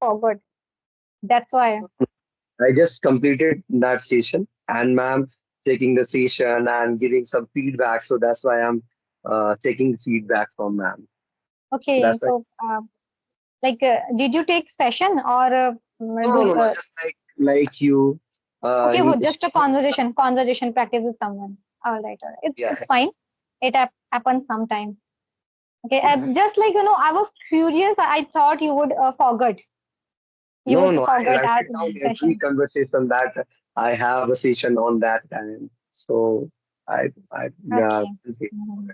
forgot. That's why. I just completed that session, and ma'am taking the session and giving some feedback. So that's why I'm taking feedback from ma'am. Okay, That's why. so did you take session or No, no, no, no. Just like you. okay, You. just a conversation practice with someone. All right. Yeah. It's fine. It happens sometime. Okay, just like I was curious. I thought you would forget. You No, would no. I forget our write down every session. conversation that I have a session on that time. So I Okay. Mhm.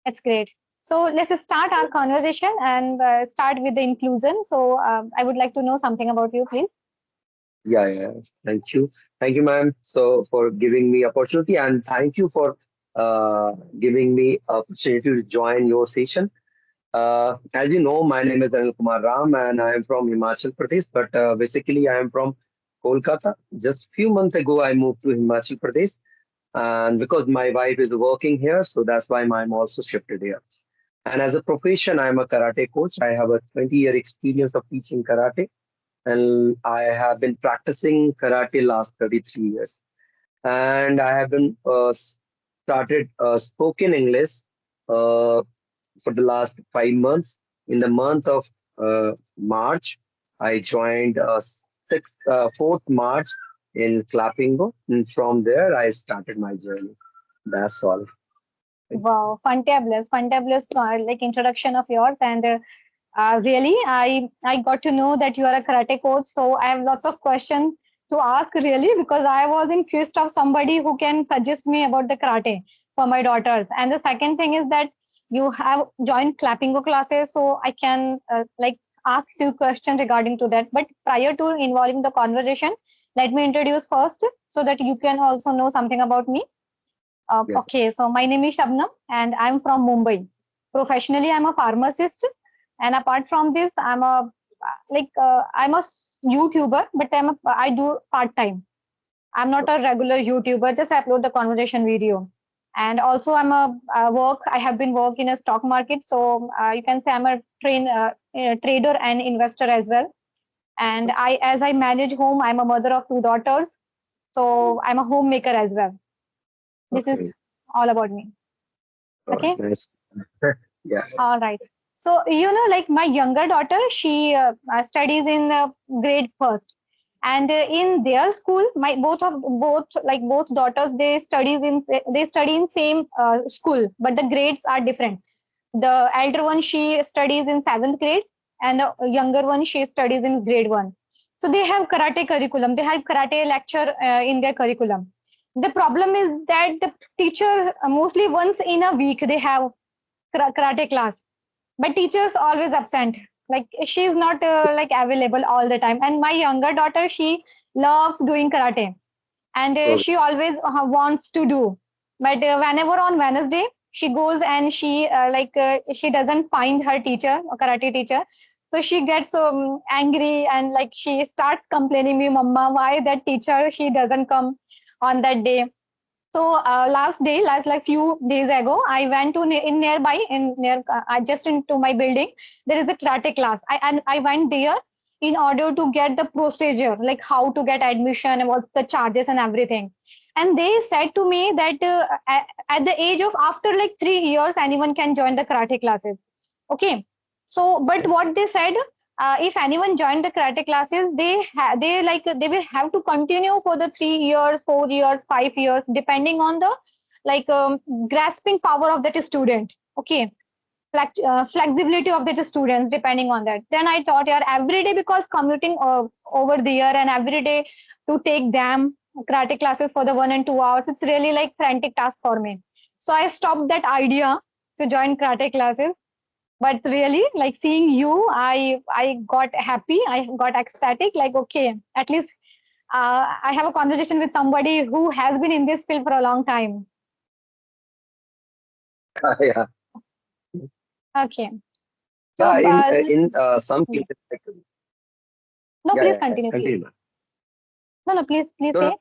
It's great. So let's start our conversation and start with the inclusion. So I would like to know something about you, please. Yeah, yeah. Thank you, ma'am. So for giving me opportunity, and thank you for giving me opportunity to join your session. As you know, my name is Anil Kumar Ram, and I am from Himachal Pradesh. But basically, I am from Kolkata. Just few months ago, I moved to Himachal Pradesh, and because my wife is working here, so that's why I'm also shifted here. And as a profession, I'm a karate coach. I have a 20-year experience of teaching karate, and I have been practicing karate last 33 years. And I have been started spoken English for the last 5 months. In the month of March, I joined 4th March in Clapingo, and from there I started my journey. That's all. Thank Wow, fantabulous, like introduction of yours, and really, I got to know that you are a karate coach. So I have lots of questions to ask, really, because I was in quest of somebody who can suggest me about the karate for my daughters. And the second thing is that you have joined clappingo classes, so I can like ask few questions regarding to that. But prior to involving the conversation, let me introduce first, so that you can also know something about me. you. Yes. Okay, so my name is Shabnam and I'm from Mumbai. Professionally, I'm a pharmacist, and apart from this, I'm a YouTuber, but I do part time. I'm not a regular YouTuber; just upload the conversation video. And also, I have been working in a stock market, so you can say I'm a trader and investor as well. And as I manage home, I'm a mother of two daughters, so I'm a homemaker as well. This is Okay. all about me. Okay. Nice. Yeah. All right. So, like my younger daughter, she studies in grade first, and in their school, my both daughters, they study in same school, but the grades are different. The elder one, she studies in seventh grade, and the younger one, she studies in grade one. So they have karate curriculum. They have karate lecture in their curriculum. The problem is that the teachers mostly once in a week they have karate class, but teachers always absent, like she's not like available all the time. And my younger daughter, she loves doing karate, and Okay. she always wants to do, but whenever on Wednesday she goes and she doesn't find her teacher, a karate teacher, so she gets angry, and like she starts complaining me, mama, why that teacher she doesn't come on that day. So last like few days ago, I went to in nearby in near just into my building. There is a karate class. I went there in order to get the procedure, like how to get admission and what the charges and everything. And they said to me that at the age of after like 3 years, anyone can join the karate classes. Okay. So, but what they said, if anyone joined the karate classes, they will have to continue for the 3 years, 4 years, 5 years, depending on the like grasping power of that student. Okay, flexibility of the students depending on that. Then I thought, yeah, every day, because commuting over there and every day to take them karate classes for the 1 and 2 hours, it's really like frantic task for me. So I stopped that idea to join karate classes. But really, like seeing you, I got happy, I got ecstatic, like okay, at least I have a conversation with somebody who has been in this field for a long time. Yeah. Okay, so Yeah. In some cases, like, no, yeah, please yeah. continue, please. Continue. No, please No, no. say.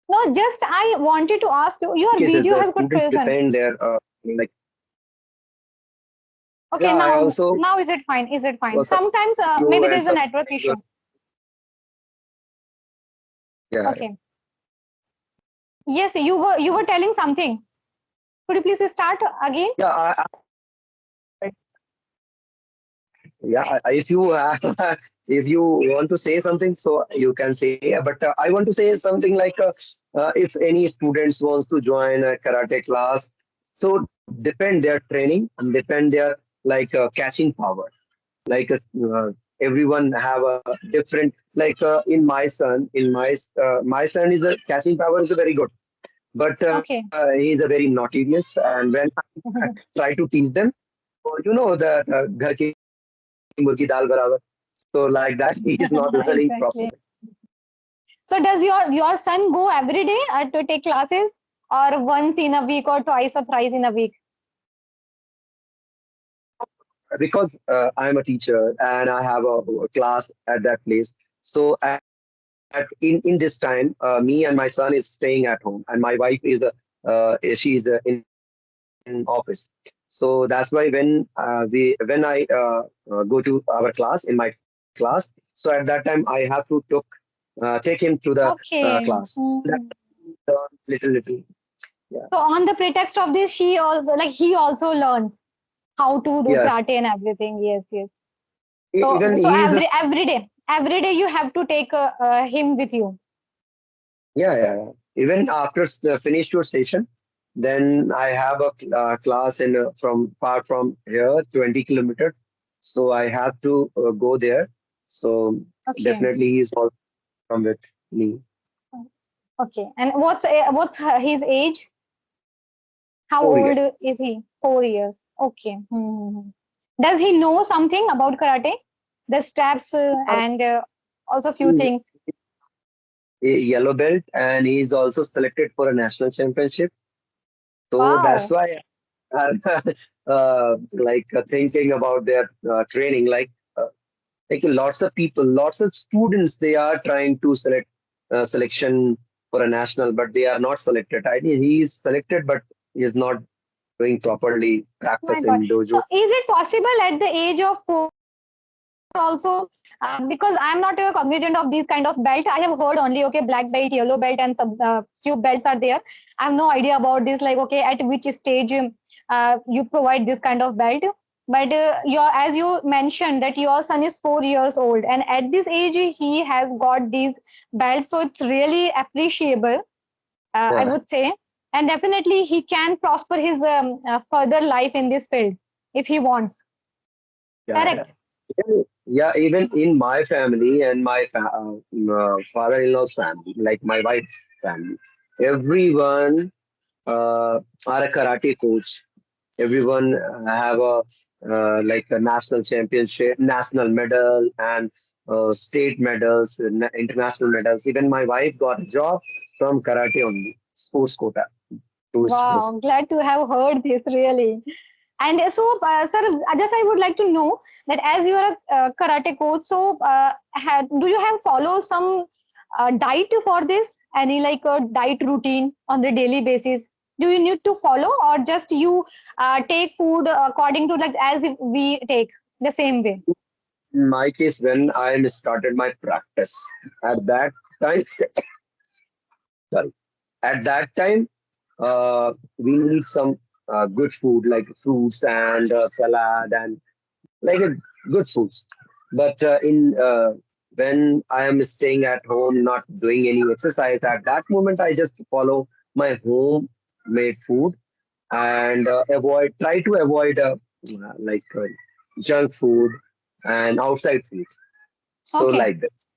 No, just I wanted to ask you, Some your cases video the has good students present. depend their like Okay, Yeah, I also now is it fine? Is it fine? was Sometimes you maybe and there's a some network issue. yeah. Okay. Yes, you were telling something. Could you please start again? Yeah, if you if you want to say something, so you can say. But I want to say something like, if any students wants to join a karate class, so depend their training and depend their like catching power. Like everyone have a different. Like my son is a catching power is a very good, but Okay. he is a very naughtiness. And when I try to teach them, so you know that ghar ki murgi dal barabar. So like that, he is not listening properly. Exactly. So does your son go every day to take classes, or once in a week, or twice or thrice in a week? Because I am a teacher and I have a class at that place. So in this time, me and my son is staying at home, and my wife she's in office. So that's why when I go to our class in my class, so at that time I have to take him to the Okay. class. That Mhm. little, yeah. So on the pretext of this, he also learns how to do Yes, karate and everything. Yes, yes. even So he is a every day you have to take him with you. yeah. Even after finish your session, then I have a class in from far from here, 20 kilometers. So I have to go there. So Okay. definitely he's all from with me. Okay. And what's his age? How 4 years. old is he? 4 years. Okay. Hmm. Does he know something about karate? The steps and also few He's things. a yellow belt and he's also selected for a national championship. So that's Wow. why I'm like thinking about their training. Like lots of people, lots of students, they are trying to selection for a national, but they are not selected. I think he is selected, but he is not doing properly My practice God. in So dojo. is it possible at the age of 4 also, because I'm not cognizant of these kind of belt. I have heard only okay black belt, yellow belt, and some few belts are there. I have no idea about this. Like okay, at which stage you provide this kind of belt. But your as you mentioned that your son is 4 years old, and at this age he has got these belts, so it's really appreciable. I Yeah, would say, and definitely he can prosper his further life in this field if he wants. yeah. Correct. Yeah, even in my family and my father-in-law's family, like my wife's family, everyone are a karate coach. Everyone have a like a national championship, national medal, and state medals, international medals. Even my wife got a job from karate only, sports quota. To sports. Wow, glad to have heard this really. And so, sir, just I would like to know that as you are a karate coach, so do you have follow some diet for this? Any like a diet routine on the daily basis? Do you need to follow, or just you take food according to like as if we take the same way? In my case, when I started my practice, at that time, sorry, at that time, we need some good food like fruits and salad and like a good foods. But in when I am staying at home, not doing any exercise, at that moment I just follow my home made food and try to avoid like junk food and outside food. So Okay. like this.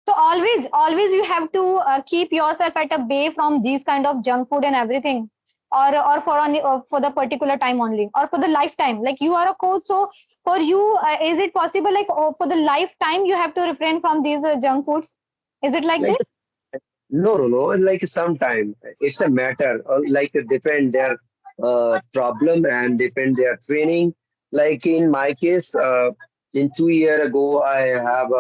So always you have to keep yourself at a bay from these kind of junk food and everything, or for only for the particular time only, or for the lifetime. Like you are a coach, so for you, is it possible like for the lifetime you have to refrain from these junk foods? Is it like Like this? no. Like sometime it's a matter. Like depend their problem and depend their training. Like in my case, in 2 year ago, I have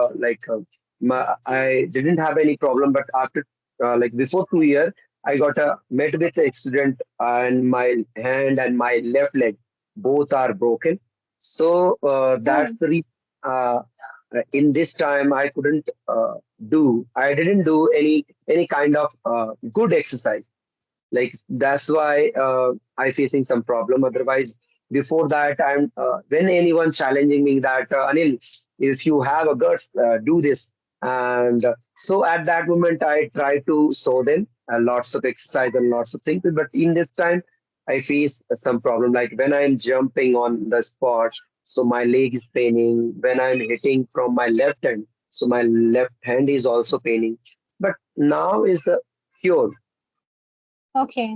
I didn't have any problem, but after like before 2 year, I got a met with accident and my hand and my left leg both are broken. So that's Oh, the reason. Uh, in this time, I didn't do any kind of good exercise. Like that's why I facing some problem. Otherwise, before that, I'm when anyone challenging me that Anil, if you have a guts, do this. And so at that moment, I try to show them lots of exercise and lots of things. But in this time, I face some problem. Like when I'm jumping on the spot, so my leg is paining. When I'm hitting from my left hand, so my left hand is also paining. But now is the cure. okay.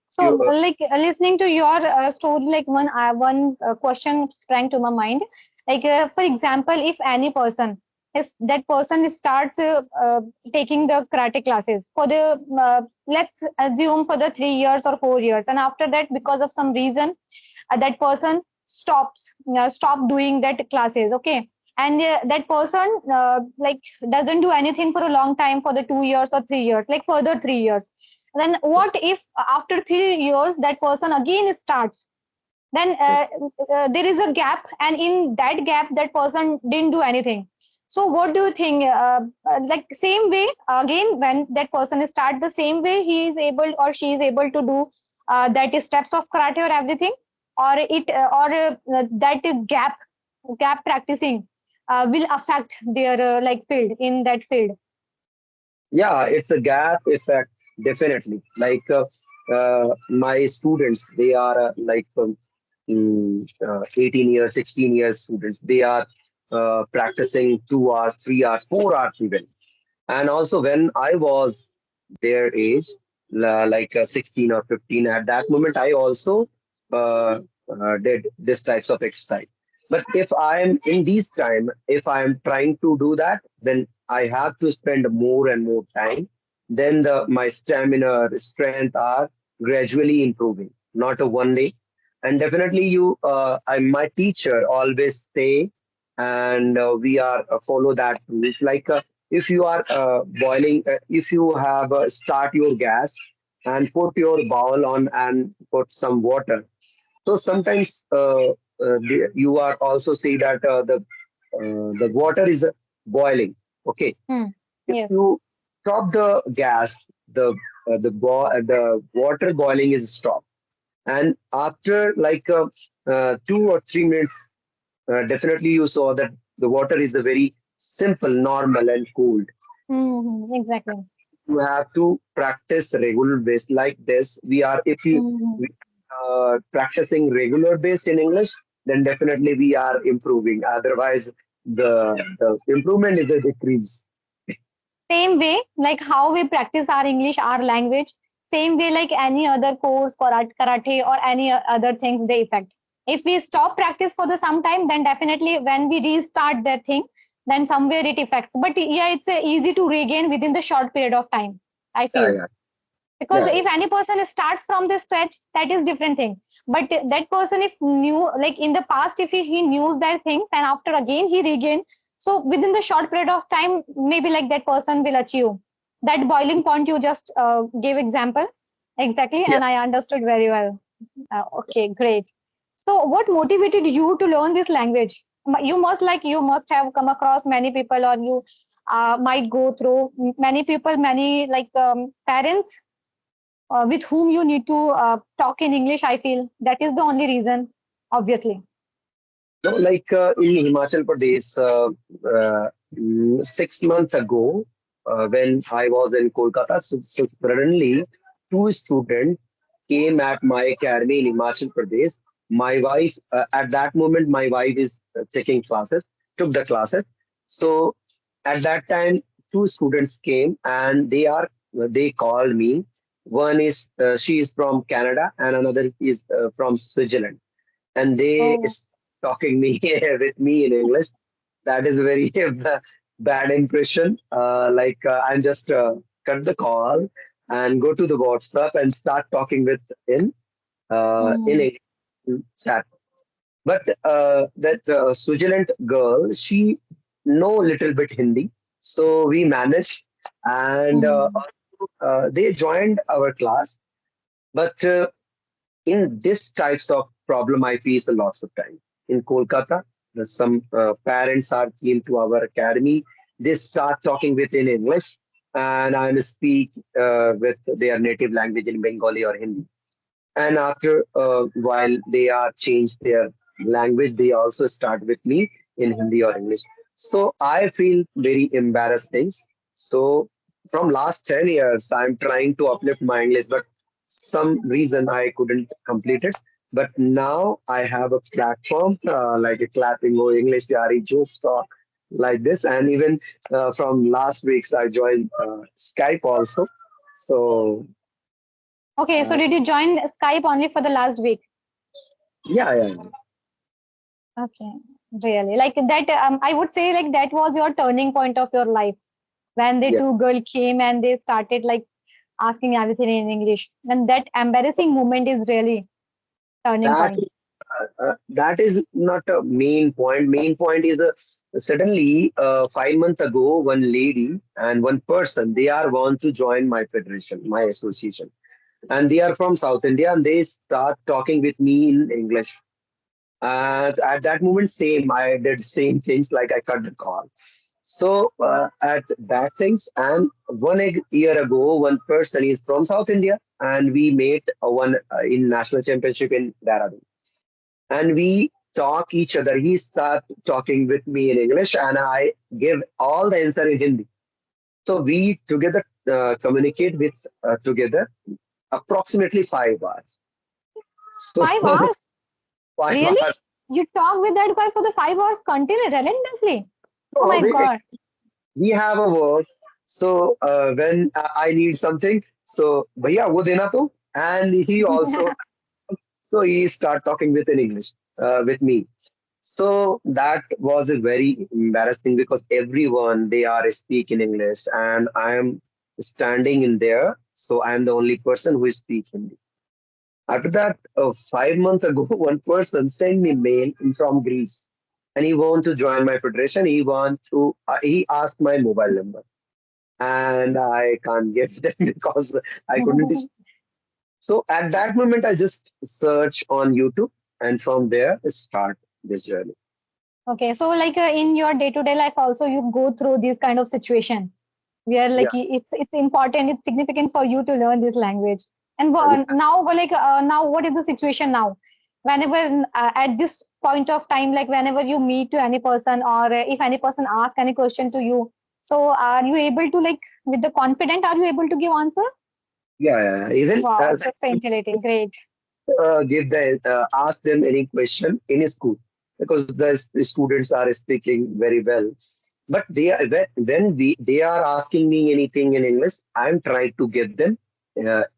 So, You like listening to your story, like one question sprang to my mind. Like, for example, if any person is that person starts taking the karate classes for the let's assume for the 3 years or 4 years, and after that, because of some reason, that person stop doing that classes, okay, and that person like doesn't do anything for a long time for the 2 years or 3 years, like further 3 years, then what if after 3 years that person again starts, then there is a gap, and in that gap that person didn't do anything. So what do you think, like same way again when that person start the same way, he is able or she is able to do that steps of karate or everything, or that gap practicing will affect their like field in that field. Yeah, it's a gap effect, definitely. Like my students, they are 18 years, 16 years students. They are practicing 2 hours, 3 hours, 4 hours even. And also when I was their age, 16 or 15, at that moment, I also did this types of exercise. But if I'm in these time, if I'm trying to do that, then I have to spend more and more time. Then my stamina, strength are gradually improving, not a one day. And definitely, my teacher always say, and we are follow that rules. Like if you are boiling, if you have start your gas and put your bowl on and put some water, so sometimes you are also see that the water is boiling. Okay, Hmm. if Yes. you stop the gas, the water boiling is stopped, and after 2 or 3 minutes, definitely you saw that the water is a very simple, normal, and cold. Exactly. You have to practice regular base like this. We are if you Hmm. we practicing regular base in English, then definitely we are improving. Otherwise, the improvement is a decrease. Same way like how we practice our English, our language, same way like any other course, karate or any other things, they affect. If we stop practice for the some time, then definitely when we restart that thing, then somewhere it affects. But yeah, it's easy to regain within the short period of time, I Yeah, feel. yeah, Because yeah, if any person starts from the scratch, that is different thing. But that person if knew, like in the past, if he knew that things and after again he regained, so within the short period of time, maybe like that person will achieve that boiling point you just gave example. Exactly, yeah. and I understood very well. Okay, great. So what motivated you to learn this language? You must have come across many people, or you might go through many people, many like parents with whom you need to talk in English. I feel that is the only reason, obviously. No, in Himachal Pradesh, 6 months ago, when I was in Kolkata, so suddenly two students came at my academy in Himachal Pradesh. My wife, at that moment, my wife is taking classes, took the classes. So at that time, two students came and they called me. One is she is from Canada and another is from Switzerland, and they Oh. talking me with me in English. That is a very bad impression. I'm just cut the call and go to the WhatsApp and start talking with in Hmm. English chat. But that Switzerland girl, she know little bit Hindi, so we managed, and Hmm. they joined our class. But in this types of problem, I face a lots of time. in Kolkata. Some parents are came to our academy. They start talking with in English, and I speak with their native language in Bengali or Hindi. And after a while they are changed their language, they also start with me in Hindi or English. So I feel very embarrassed things. So from last 10 years I'm trying to uplift my English, but some reason I couldn't complete it. But now I have a platform like a clapping or English Yari just talk like this. And even from last weeks I joined Skype also. So Okay, so uh, did you join Skype only for the last week? yeah, yeah, yeah. Okay, really. Like that, I would say like that was your turning point of your life when the Yeah. two girl came and they started like asking everything in English. And that embarrassing moment is really turning That point. that is not a main point. Main point is suddenly 5 months ago, one lady and one person they are want to join my federation, my association, and they are from South India, and they start talking with me in English. And at that moment, same I did same things like I cut the call. So at that things, and year ago, one person is from South India, and we made one in national championship in Dehradun, and we talk each other. He start talking with me in English, and I give all the answer in Hindi. So we together communicate with together approximately 5 hours. So 5 hours? Really?5 hours. You talk with that guy for the 5 hours continuously, relentlessly? Oh So my God. we have a word. So when I need something, so bhaiya wo dena to, and he also so he start talking with in English with me. So that was a very embarrassing because everyone they are speaking English and I am standing in there. So I am the only person who is speaking. After that, 5 months ago, one person sent me mail from Greece, and he want to join my federation. He asked my mobile number, and I can't give them because I couldn't. So at that moment, I just search on YouTube, and from there start this journey. Okay, so like in your day-to-day life also you go through this kind of situation where Yeah. like it's important, it's significant for you to learn this language. And now like now what is the situation now? Whenever at this point of time, like whenever you meet to any person or if any person asks any question to you, so are you able to like with the confident, are you able to give answer? Yeah. Even Wow, so scintillating, great. give the ask them any question in school because the students are speaking very well. But they are asking me anything in English, I'm trying to give them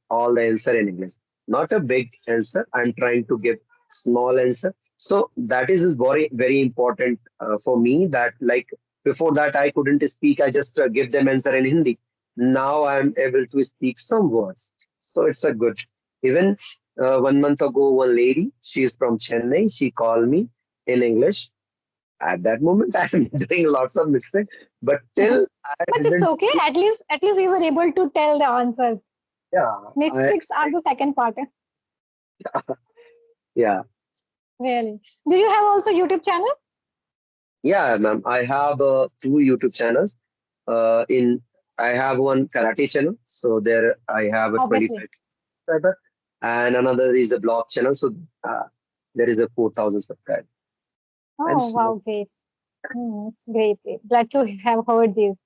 all the answer in English. Not a big answer. I'm trying to give small answer. So that is very very important for me. That like before that I couldn't speak. I just give them answer in Hindi. Now I'm able to speak some words. So it's a good. Even 1 month ago, one lady, she's from Chennai, she called me in English. At that moment, I'm doing lots of mistakes, but till I But it's didn't, okay. At least you were able to tell the answers. yeah, Mistakes are the second part. yeah, Really. Do you have also YouTube channel? yeah, ma'am. I have two YouTube channels. In I have one karate channel, so there I have a Obviously. 25 subscriber, and another is a blog channel, so uh, there is a 4,000 subscribers. And Oh, small, wow, great. It's great, great. Glad to have heard this.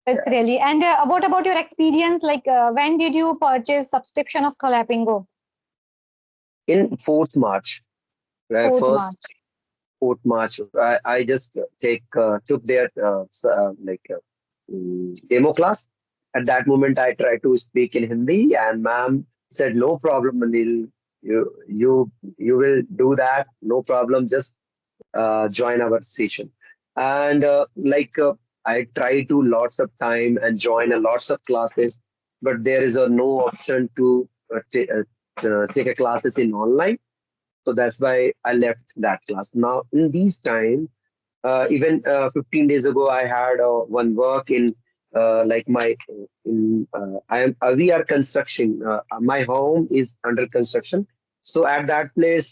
It's yeah. really. And what about your experience? Like, when did you purchase subscription of Clappingo? In 4th March, 4th first March. 4th March. I just took their demo class. At that moment, I tried to speak in Hindi, and ma'am said, "No problem, Anil. You will do that. No problem. Just join our session." And I try to lots of time and join a lots of classes, but there is a no option to take a classes in online, so that's why I left that class. Now, in these time, even 15 days ago, I had one work in like my in I am we are construction. My home is under construction, So at that place,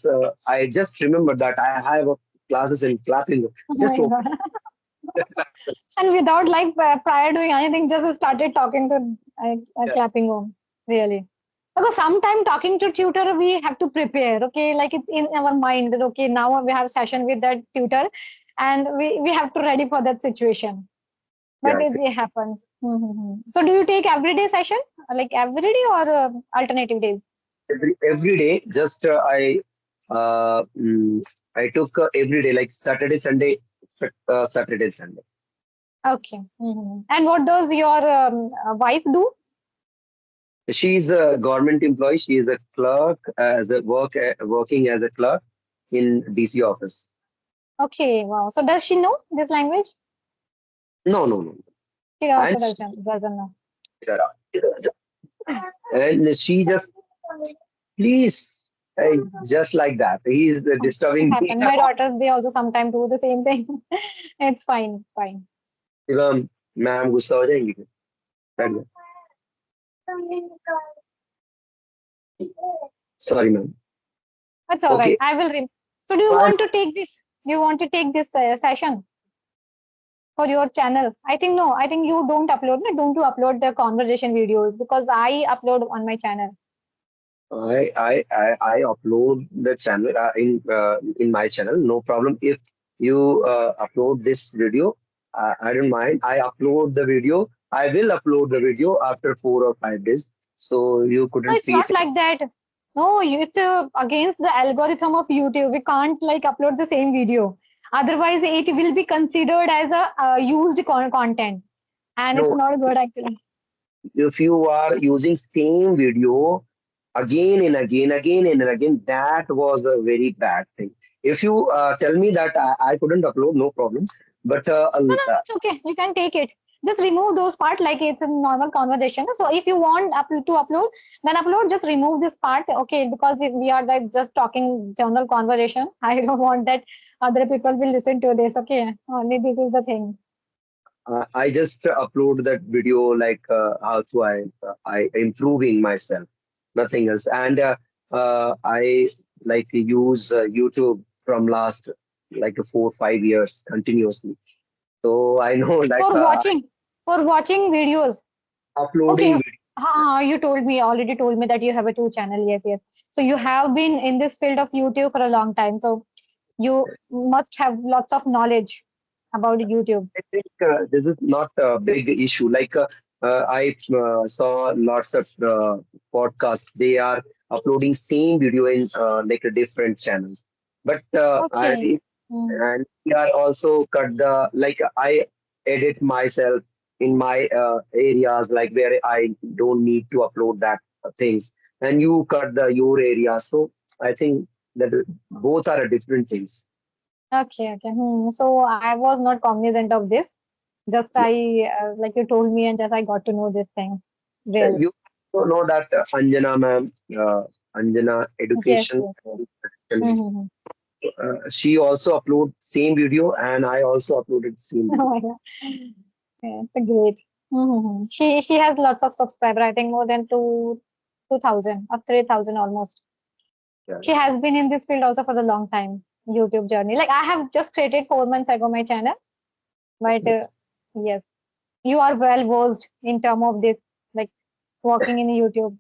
I just remember that I have classes in clapping. Oh Just my open God. the class. And without like prior doing anything, just started talking to Yeah, clapping home. Really. Because sometimes talking to tutor, we have to prepare. Okay, like it's in our mind that okay, now we have session with that tutor, and we have to ready for that situation. But yes. it happens. Mm-hmm. So do you take everyday session, like every day or alternative days? Every day, just uh, mm, I took every day, like Saturday, Sunday, Saturday, Sunday. Okay. And what does your wife do? She's a government employee. She is a clerk as a working as a clerk in DC office. Okay, wow. So does she know this language? No, no, no. She And also doesn't know. she just please, just like that. He is It disturbing me. happened. My daughters, they also sometimes do the same thing. It's fine. It's fine. एवं ma'am गुस्सा हो जाएंगी फिर बैठ गए sorry ma'am That's all right. Okay I will. So, do you want to take this? Do you want to take this session for your channel? I think no. I think you don't upload. No, don't you upload the conversation videos because I upload on my channel. I upload the channel in my channel. No problem. If you upload this video, I don't mind. I upload the video. I will upload the video after 4 or 5 days. So you No, couldn't it's not face it. like that. No, it's against the algorithm of YouTube. We can't like upload the same video. Otherwise, it will be considered as a used content, and it's No, not good actually. if you are using same video again and again, that was a very bad thing. If you tell me that I couldn't upload, no problem. But No, no, it's okay. You can take it. Just remove those part like it's a normal conversation. So if you want to upload, then upload. Just remove this part, okay? Because if we are like just talking general conversation, I don't want that other people will listen to this. Okay, only this is the thing. I just upload that video like how to I improving myself, nothing else. And I like use YouTube from last like 4 5 years continuously. So I know like For watching videos. Okay. uploading video. You told me already told me that you have a two channel. Yes, yes. So you have been in this field of YouTube for a long time. So you must have lots of knowledge about YouTube. I think this is not a big issue. Like I saw lots of podcasts. They are uploading same video in like a different channels. But Okay. Mm. and we are also cut the like I edit myself in my areas like where I don't need to upload that things, and you cut the your area. So I think that both are different things. Okay, okay. So I was not cognizant of this. Just I like you told me, and just I got to know these things. Really. You also know that Anjana ma'am, Anjana Yes, Education, yes, yes. Mm-hmm. she also upload same video and I also uploaded same Oh video. my God. Yeah, it's a great. She has lots of subscribers. I think more than 2,000 or 3,000 almost. Yeah. She has been in this field also for a long time. YouTube journey. Like I have just created 4 months ago my channel, but yes, you are well versed in term of this, like working in YouTube.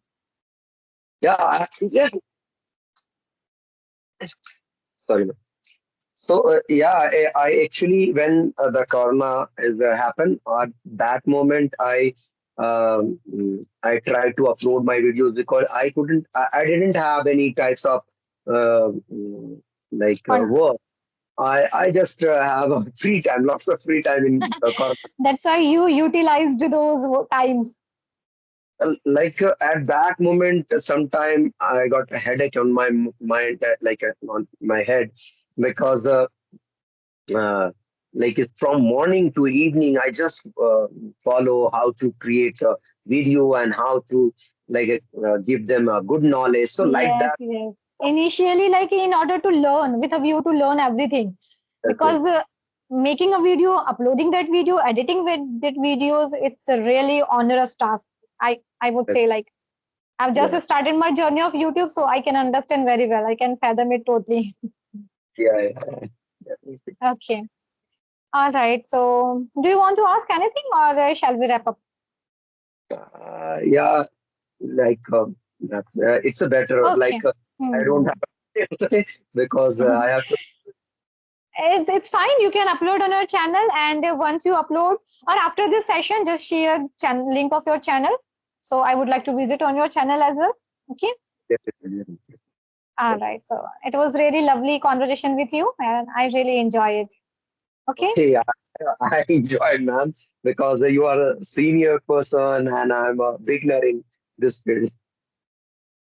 Yeah, yeah. Sorry. Ma'am. So yeah, I actually when the corona is happened at that moment I tried to upload my videos because I didn't have any types of like On work. I just have a free time, lots of free time in corona. That's why you utilized those times. Like at that moment sometime I got a headache on my mind like on my head because uh, like it's from morning to evening I just follow how to create a video and how to like give them a good knowledge, so like Yes, that. yes. Initially, like in order to learn, with a view to learn everything, That's it. because making a video, uploading that video, editing with that videos, it's a really onerous task. I would That's say like I've Yeah, just started my journey of YouTube, so I can understand very well. I can fathom it totally. yeah. Definitely. Okay. All right. So, do you want to ask anything, or shall we wrap up? Yeah, like it's a better Okay. I don't Hmm. have because I have to. It's fine. You can upload on your channel, and once you upload, or after this session, just share link of your channel. So I would like to visit on your channel as well. Okay. Definitely. All right. So it was really lovely conversation with you, and I really enjoy it. Okay. Okay, I enjoyed, man, because you are a senior person and I'm a beginner in this field.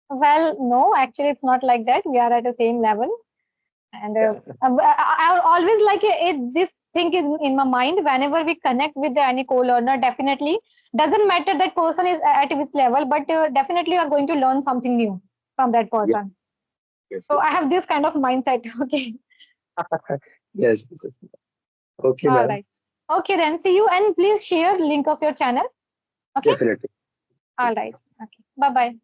Well, no, actually, it's not like that. We are at the same level, and Yeah, I always like this thing in my mind. Whenever we connect with any co-learner, definitely doesn't matter that person is at which level, but definitely you are going to learn something new from that yeah, person. yes, So yes, I yes. have this kind of mindset. Okay. Yes, yes. Okay, All man. right. Okay, then see you, and please share link of your channel. Okay. Definitely. All right. Okay. Bye bye.